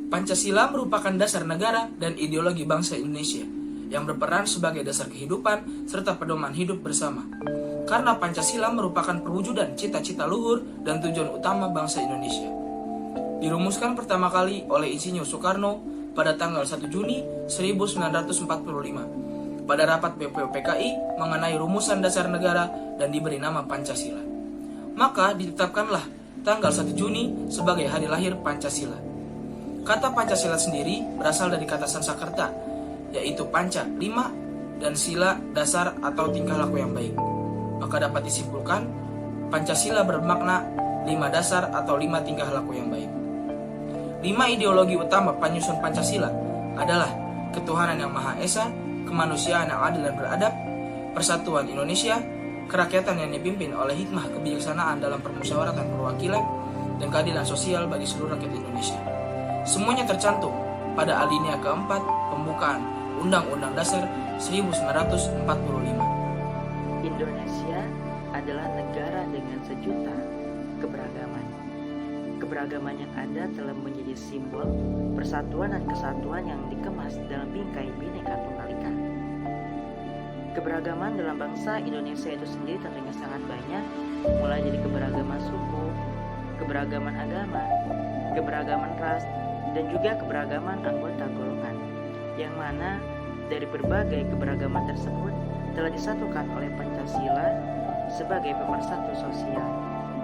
Pancasila merupakan dasar negara dan ideologi bangsa Indonesia yang berperan sebagai dasar kehidupan serta pedoman hidup bersama. Karena Pancasila merupakan perwujudan cita-cita luhur dan tujuan utama bangsa Indonesia. Dirumuskan pertama kali oleh Insinyur Soekarno pada tanggal 1 Juni 1945 pada rapat BPUPKI mengenai rumusan dasar negara dan diberi nama Pancasila. Maka ditetapkanlah tanggal 1 Juni sebagai hari lahir Pancasila. Kata Pancasila sendiri berasal dari kata Sanskerta, yaitu panca, 5, dan sila, dasar atau tingkah laku yang baik. Maka dapat disimpulkan, Pancasila bermakna 5 dasar atau 5 tingkah laku yang baik. 5 ideologi utama penyusun Pancasila adalah ketuhanan yang Maha Esa, kemanusiaan yang adil dan beradab, persatuan Indonesia, kerakyatan yang dipimpin oleh hikmah kebijaksanaan dalam permusyawaratan perwakilan, dan keadilan sosial bagi seluruh rakyat Indonesia. Semuanya tercantum pada alinea keempat pembukaan Undang-Undang Dasar 1945. Indonesia adalah negara dengan sejuta keberagaman. Keberagaman yang ada telah menjadi simbol persatuan dan kesatuan yang dikemas dalam bingkai Bhinneka Tunggal Ika. Keberagaman dalam bangsa Indonesia itu sendiri tentunya sangat banyak, mulai dari keberagaman suku, keberagaman agama, keberagaman ras, dan juga keberagaman anggota golongan, yang mana dari berbagai keberagaman tersebut telah disatukan oleh Pancasila sebagai pemersatu sosial.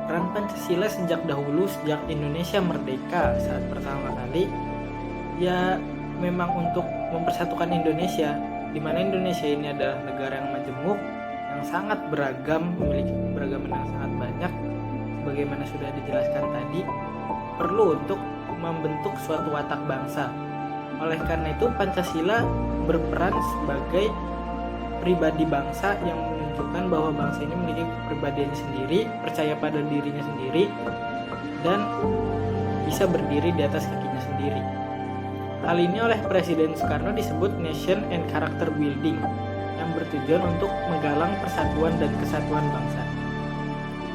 Peran Pancasila sejak dahulu, sejak Indonesia merdeka saat pertama kali, ya memang untuk mempersatukan Indonesia, di mana Indonesia ini adalah negara yang majemuk, yang sangat beragam, memiliki keberagaman yang sangat banyak, sebagaimana sudah dijelaskan tadi, perlu untuk membentuk suatu watak bangsa. Oleh karena itu, Pancasila berperan sebagai pribadi bangsa yang menunjukkan bahwa bangsa ini memiliki kepribadian sendiri, percaya pada dirinya sendiri, dan bisa berdiri di atas kakinya sendiri. Hal ini oleh Presiden Soekarno disebut Nation and Character Building, yang bertujuan untuk menggalang persatuan dan kesatuan bangsa.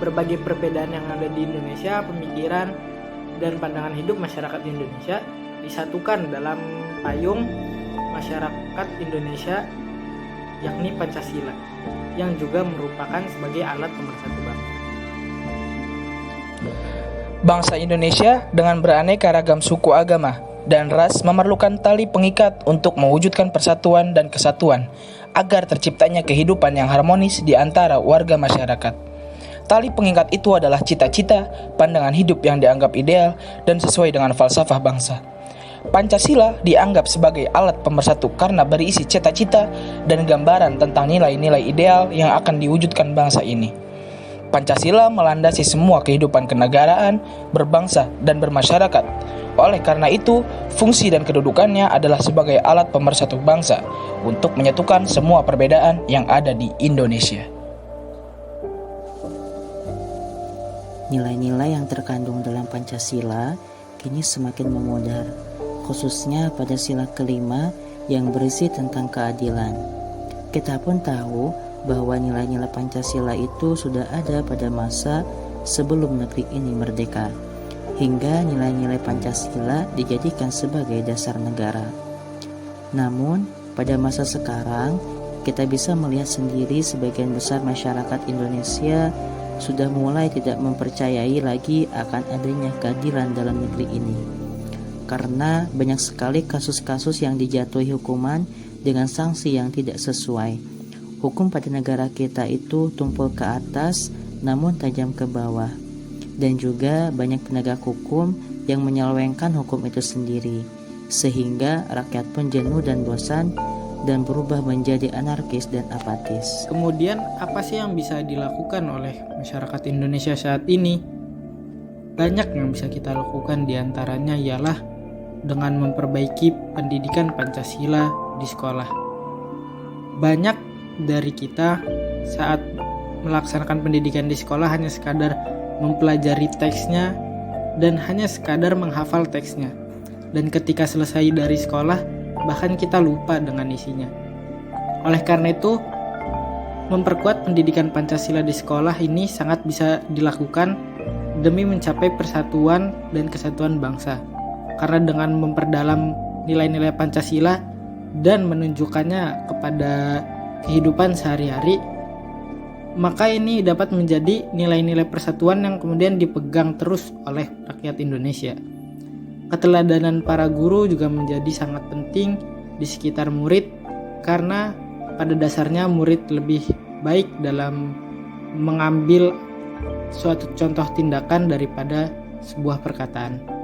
Berbagai perbedaan yang ada di Indonesia, pemikiran dan pandangan hidup masyarakat Indonesia disatukan dalam payung masyarakat Indonesia, yakni Pancasila, yang juga merupakan sebagai alat pemersatu bangsa. Bangsa Indonesia dengan beraneka ragam suku, agama, dan ras memerlukan tali pengikat untuk mewujudkan persatuan dan kesatuan agar terciptanya kehidupan yang harmonis di antara warga masyarakat. Tali pengikat itu adalah cita-cita, pandangan hidup yang dianggap ideal dan sesuai dengan falsafah bangsa. Pancasila dianggap sebagai alat pemersatu karena berisi cita-cita dan gambaran tentang nilai-nilai ideal yang akan diwujudkan bangsa ini. Pancasila melandasi semua kehidupan kenegaraan, berbangsa, dan bermasyarakat. Oleh karena itu, fungsi dan kedudukannya adalah sebagai alat pemersatu bangsa untuk menyatukan semua perbedaan yang ada di Indonesia. Nilai-nilai yang terkandung dalam Pancasila kini semakin memudar, khususnya pada sila kelima yang berisi tentang keadilan. Kita pun tahu bahwa nilai-nilai Pancasila itu sudah ada pada masa sebelum negeri ini merdeka, hingga nilai-nilai Pancasila dijadikan sebagai dasar negara. Namun, pada masa sekarang, kita bisa melihat sendiri sebagian besar masyarakat Indonesia sudah mulai tidak mempercayai lagi akan adanya keadilan dalam negeri ini, karena banyak sekali kasus-kasus yang dijatuhi hukuman dengan sanksi yang tidak sesuai. Hukum pada negara kita itu tumpul ke atas namun tajam ke bawah, dan juga banyak penegak hukum yang menyelewengkan hukum itu sendiri, sehingga rakyat pun jenuh dan bosan dan berubah menjadi anarkis dan apatis. Kemudian, apa sih yang bisa dilakukan oleh masyarakat Indonesia saat ini? Banyak yang bisa kita lakukan, diantaranya ialah dengan memperbaiki pendidikan Pancasila di sekolah. Banyak dari kita saat melaksanakan pendidikan di sekolah hanya sekadar mempelajari teksnya dan hanya sekadar menghafal teksnya. Dan ketika selesai dari sekolah, bahkan kita lupa dengan isinya. Oleh karena itu, memperkuat pendidikan Pancasila di sekolah ini sangat bisa dilakukan demi mencapai persatuan dan kesatuan bangsa. Karena dengan memperdalam nilai-nilai Pancasila dan menunjukkannya kepada kehidupan sehari-hari, maka ini dapat menjadi nilai-nilai persatuan yang kemudian dipegang terus oleh rakyat Indonesia. Keteladanan para guru juga menjadi sangat penting di sekitar murid, karena pada dasarnya murid lebih baik dalam mengambil suatu contoh tindakan daripada sebuah perkataan.